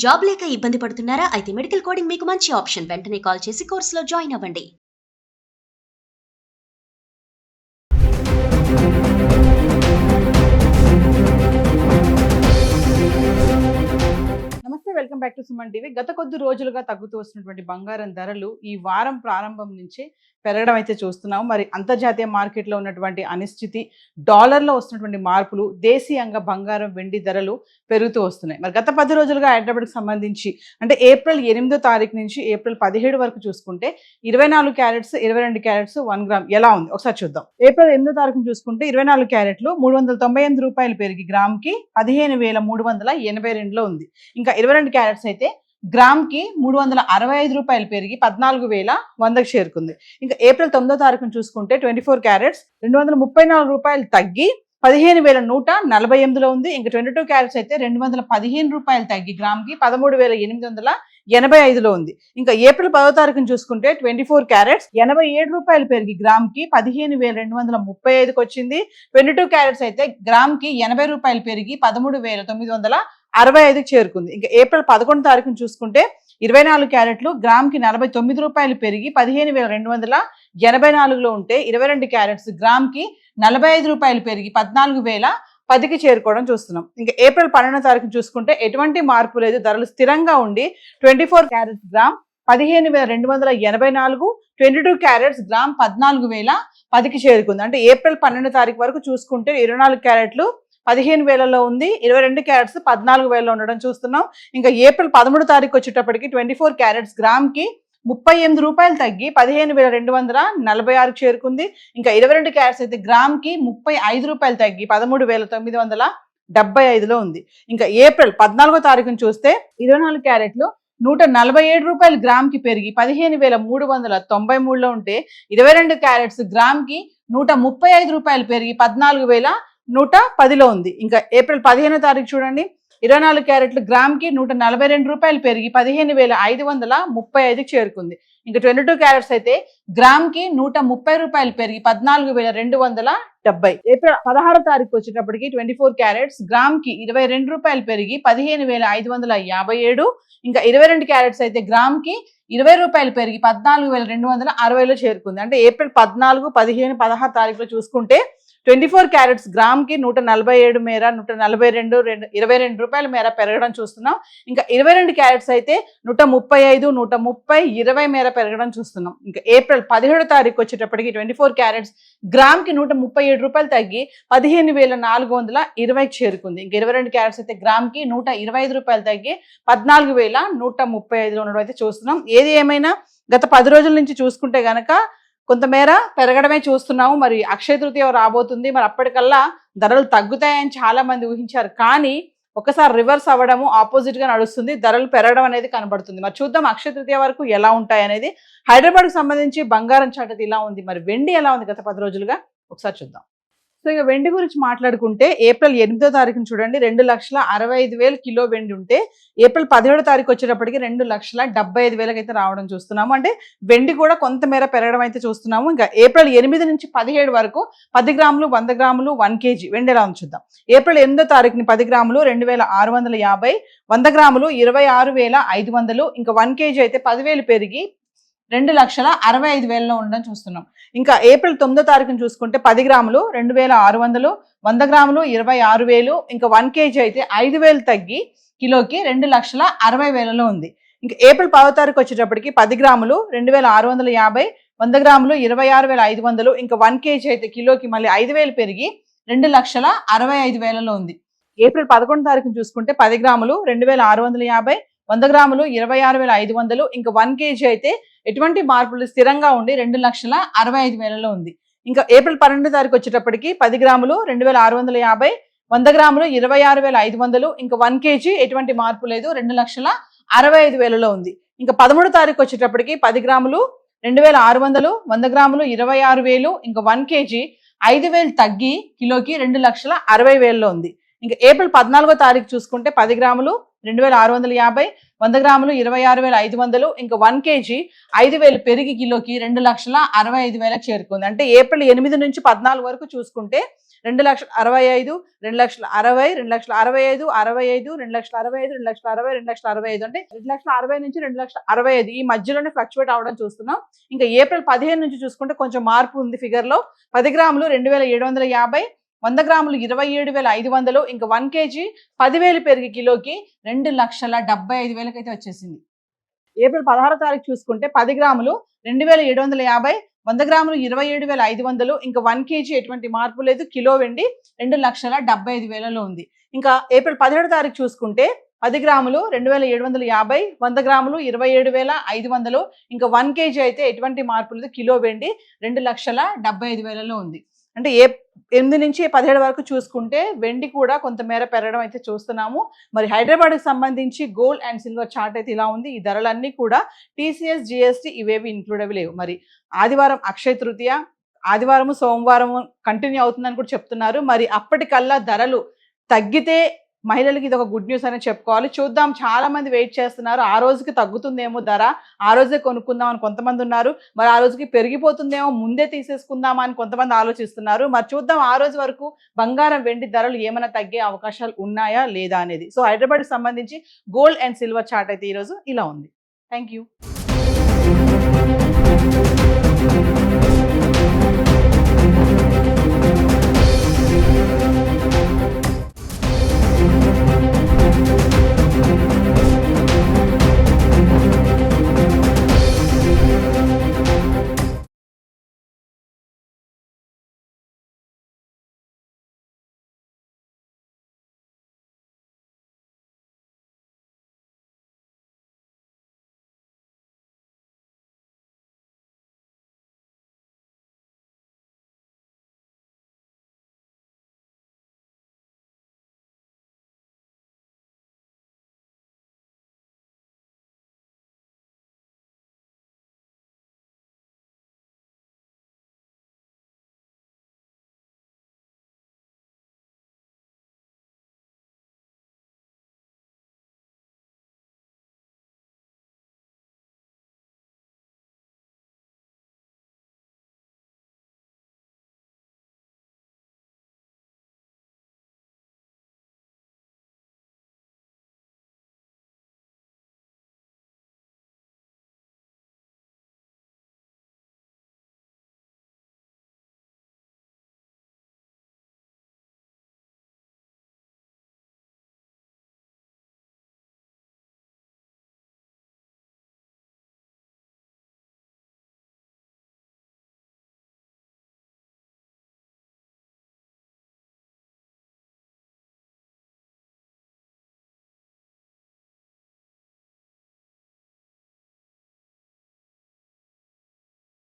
Job లేక ఇబ్బంది పడుతున్నారా? అయితే మెడికల్ కోడింగ్ మీకు మంచి ఆప్షన్. వెంటనే కాల్ చేసి కోర్సులో జాయిన్ అవ్వండి. నమస్తే, welcome back to Suman TV. గత కొద్ది రోజులుగా తగ్గుతూ వస్తున్నటువంటి బంగారం ధరలు ఈ వారం ప్రారంభం నుంచి పెరగడం అయితే చూస్తున్నాము. మరి అంతర్జాతీయ మార్కెట్లో ఉన్నటువంటి అనిశ్చితి, డాలర్లో వస్తున్నటువంటి మార్పులు, దేశీయంగా బంగారం వెండి ధరలు పెరుగుతూ వస్తున్నాయి. మరి గత 10 రోజులుగా హైదరాబాద్కి సంబంధించి అంటే ఏప్రిల్ 8వ తారీఖు నుంచి ఏప్రిల్ 17 వరకు చూసుకుంటే 24 క్యారెట్స్ 22 క్యారెట్స్ 1 గ్రామ్ ఎలా ఉంది ఒకసారి చూద్దాం. ఏప్రిల్ 8వ తారీఖును చూసుకుంటే 24 క్యారెట్లు 398 రూపాయలు పెరిగి గ్రామ్కి 15,382లో ఉంది. ఇంకా 22 క్యారెట్స్ అయితే గ్రామ్కి 365 రూపాయలు పెరిగి 14,100కి చేరుకుంది. ఇంకా ఏప్రిల్ 9వ తారీఖును చూసుకుంటే 24 క్యారెట్స్ 234 రూపాయలు తగ్గి 15,148లో ఉంది. ఇంకా 22 క్యారెట్స్ అయితే 215 రూపాయలు తగ్గి గ్రామ్కి 13,885లో ఉంది. ఇంకా ఏప్రిల్ 10వ తారీఖును చూసుకుంటే 24 క్యారెట్స్ 87 రూపాయలు పెరిగి గ్రామ్కి 15,235కి వచ్చింది. 22 క్యారెట్స్ అయితే గ్రామ్కి 80 రూపాయలు పెరిగి 13,965కి చేరుకుంది. ఇంకా ఏప్రిల్ 11వ తారీఖును చూసుకుంటే 24 క్యారెట్లు గ్రామ్కి 49 రూపాయలు పెరిగి 15,284లో ఉంటే 22 క్యారెట్స్ గ్రామ్కి 45 రూపాయలు పెరిగి 14,010కి చేరుకోవడం చూస్తున్నాం. ఇంకా ఏప్రిల్ 12వ తారీఖు చూసుకుంటే ఎటువంటి మార్పు లేదు, ధరలు స్థిరంగా ఉండి 24 క్యారెట్స్ గ్రామ్ 15,284, 22 క్యారెట్స్ గ్రామ్ 14,010కి చేరుకుంది. అంటే ఏప్రిల్ 12వ తారీఖు వరకు చూసుకుంటే 24 క్యారెట్లు 15,000లో ఉంది, 22 క్యారెట్స్ 14,000లో ఉండడం చూస్తున్నాం. ఇంకా ఏప్రిల్ 13వ తారీఖు వచ్చేటప్పటికి 24 క్యారెట్స్ గ్రామ్కి 38 రూపాయలు తగ్గి 15,246కి చేరుకుంది. ఇంకా 22 క్యారెట్స్ అయితే గ్రామ్కి 35 రూపాయలు తగ్గి 13,975లో ఉంది. ఇంకా ఏప్రిల్ 14వ తారీఖును చూస్తే 24 క్యారెట్లు 147 రూపాయలు గ్రామ్కి పెరిగి 15,393లో ఉంటే 22 క్యారెట్స్ గ్రామ్కి 135 రూపాయలు పెరిగి 14,110లో ఉంది. ఇంకా ఏప్రిల్ 15వ తారీఖు చూడండి, 24 క్యారెట్లు గ్రామ్కి 142 రూపాయలు పెరిగి 15,535కి చేరుకుంది. ఇంకా 22 క్యారెట్స్ అయితే గ్రామ్కి 130 రూపాయలు పెరిగి 14,270. ఏప్రిల్ 16వ తారీఖు వచ్చేటప్పటికి 24 క్యారెట్స్ గ్రామ్కి 22 రూపాయలు పెరిగి 15,557. ఇంకా 22 క్యారెట్స్ అయితే గ్రామ్కి 20 రూపాయలు పెరిగి 14,260లో చేరుకుంది. అంటే ఏప్రిల్ 14, 15, 16 తారీఖులో చూసుకుంటే 24 క్యారెట్స్ గ్రామ్కి 147 మేర 142 రూపాయల మేర పెరగడం చూస్తున్నాం. ఇంకా 22 క్యారెట్స్ అయితే 135, 130, 20 మేర పెరగడం చూస్తున్నాం. ఇంకా ఏప్రిల్ 17వ తారీఖు వచ్చేటప్పటికి 24 క్యారెట్స్ గ్రామ్కి 137 రూపాయలు తగ్గి 15,420కి చేరుకుంది. ఇంకా 22 క్యారెట్స్ అయితే గ్రామ్కి 125 రూపాయలు తగ్గి 14,135లో ఉండడం అయితే చూస్తున్నాం. ఏది ఏమైనా గత 10 రోజుల నుంచి చూసుకుంటే గనక కొంతమేర పెరగడమే చూస్తున్నాము. మరి అక్షయ తృతీయ రాబోతుంది, మరి అప్పటికల్లా ధరలు తగ్గుతాయని చాలా మంది ఊహించారు. కానీ ఒకసారి రివర్స్ అవ్వడము, ఆపోజిట్ గా నడుస్తుంది, ధరలు పెరగడం అనేది కనబడుతుంది. మరి చూద్దాం అక్షయ తృతీయ వరకు ఎలా ఉంటాయి అనేది. హైదరాబాద్కి సంబంధించి బంగారం చాటది ఇలా ఉంది, మరి వెండి ఎలా ఉంది గత 10 రోజులుగా ఒకసారి చూద్దాం. సో ఇక వెండి గురించి మాట్లాడుకుంటే ఏప్రిల్ 8వ తారీఖున చూడండి 2,65,000 కిలో వెండి ఉంటే ఏప్రిల్ 17వ తారీఖు వచ్చేటప్పటికి 2,75,000 అయితే రావడం చూస్తున్నాము. అంటే వెండి కూడా కొంతమేర పెరగడం అయితే చూస్తున్నాము. ఇంకా ఏప్రిల్ 8 నుంచి 17 వరకు 10 గ్రాములు 100 గ్రాములు 1 కేజీ వెండి ఎలా ఉంది చూద్దాం. ఏప్రిల్ 8వ తారీఖుని 10 గ్రాములు 2,650, 100 గ్రాములు 26,500, ఇంకా 1 కేజీ అయితే 10,000 పెరిగి 2,65,000లో ఉండడం చూస్తున్నాం. ఇంకా ఏప్రిల్ 9వ తారీఖును చూసుకుంటే 10 గ్రాములు 2,600, 100 గ్రాములు 26,000, ఇంకా 1 కేజీ అయితే 5,000 తగ్గి కిలోకి 2,60,000లో ఉంది. ఇంకా ఏప్రిల్ 10వ తారీఖు వచ్చేటప్పటికి 10 గ్రాములు 2,650, 100 గ్రాములు 26,500, ఇంకా 1 కేజీ అయితే కిలోకి మళ్ళీ 5,000 పెరిగి 2,65,000లో ఉంది. ఏప్రిల్ 11వ తారీఖును చూసుకుంటే 10 గ్రాములు 2,650, 100 గ్రాములు 26,500, ఇంకా 1 కేజీ అయితే ఎటువంటి మార్పులు స్థిరంగా ఉండి 2,65,000లో ఉంది. ఇంకా ఏప్రిల్ 12వ తారీఖు వచ్చేటప్పటికి 10 గ్రాములు 2,650, 100 గ్రాములు 26,500, ఇంకా 1 కేజీ ఎటువంటి మార్పు లేదు, 2,65,000లో ఉంది. ఇంకా 13వ తారీఖు వచ్చేటప్పటికి 10 గ్రాములు 2,600, 100 గ్రాములు 26,000, ఇంకా 1 కేజీ 5,000 తగ్గి కిలోకి 2,60,000లో ఉంది. ఇంకా ఏప్రిల్ 14వ తారీఖు చూసుకుంటే 10 గ్రాములు 2,650, 100 గ్రాములు 26,500, ఇంకా 1 కేజీ 5,000 పెరిగి కిలోకి 2,65,000 చేరుకుంది. అంటే ఏప్రిల్ 8 నుంచి 14 వరకు చూసుకుంటే 2,65,000, 2,60,000, 2,60,000, 65, 2,65,000, 2,60,000, 2,65,000 అంటే 2,60,000 నుంచి 2,65,000 ఈ మధ్యలోనే ఫ్లక్చువేట్ అవడం చూస్తున్నాం. ఇంకా ఏప్రిల్ 15 నుంచి చూసుకుంటే కొంచెం మార్పు ఉంది ఫిగర్ లో. 10 గ్రాములు 2,750, 100 గ్రాములు 27,500, ఇంకా 1 kg 10,000 పెరిగి కిలోకి 2,75,000 అయితే వచ్చేసింది. ఏప్రిల్ 16 తారీఖు చూసుకుంటే 10 గ్రాములు 2,750, 100 గ్రాములు 27,500, ఇంకా 1 kg ఎటువంటి మార్పు లేదు. కిలో వెండి 2,75,000 ఉంది. ఇంకా ఏప్రిల్ 17 తారీఖు చూసుకుంటే 10 గ్రాములు 2,750, 100 గ్రాములు 27,500, ఇంకా 1 kg అయితే ఎటువంటి మార్పు లేదు. కిలో వెండి 2,75,000 ఉంది. అంటే 8 నుంచి 17 వరకు చూసుకుంటే వెండి కూడా కొంతమేర పెరగడం అయితే చూస్తున్నాము. మరి హైదరాబాద్కి సంబంధించి గోల్డ్ అండ్ సిల్వర్ చార్ట్ అయితే ఇలా ఉంది. ఈ ధరలన్నీ కూడా TCS, GST ఇవేవి ఇంక్లూడ్ అవి లేవు. మరి ఆదివారం అక్షయ తృతీయ, ఆదివారము సోమవారము కంటిన్యూ అవుతుందని కూడా చెప్తున్నారు. మరి అప్పటికల్లా ధరలు తగ్గితే మహిళలకి ఇది ఒక గుడ్ న్యూస్ అని చెప్పుకోవాలి. చూద్దాం, చాలా మంది వెయిట్ చేస్తున్నారు. ఆ రోజుకి తగ్గుతుందేమో ధర, ఆ రోజే కొనుక్కుందాం అని కొంతమంది ఉన్నారు. మరి ఆ రోజుకి పెరిగిపోతుందేమో ముందే తీసేసుకుందామా అని కొంతమంది ఆలోచిస్తున్నారు. మరి చూద్దాం ఆ రోజు వరకు బంగారం వెండి ధరలు ఏమైనా తగ్గే అవకాశాలు ఉన్నాయా లేదా అనేది. సో హైదరాబాద్కి సంబంధించి గోల్డ్ అండ్ సిల్వర్ చార్ట్ అయితే ఈరోజు ఇలా ఉంది. Thank you.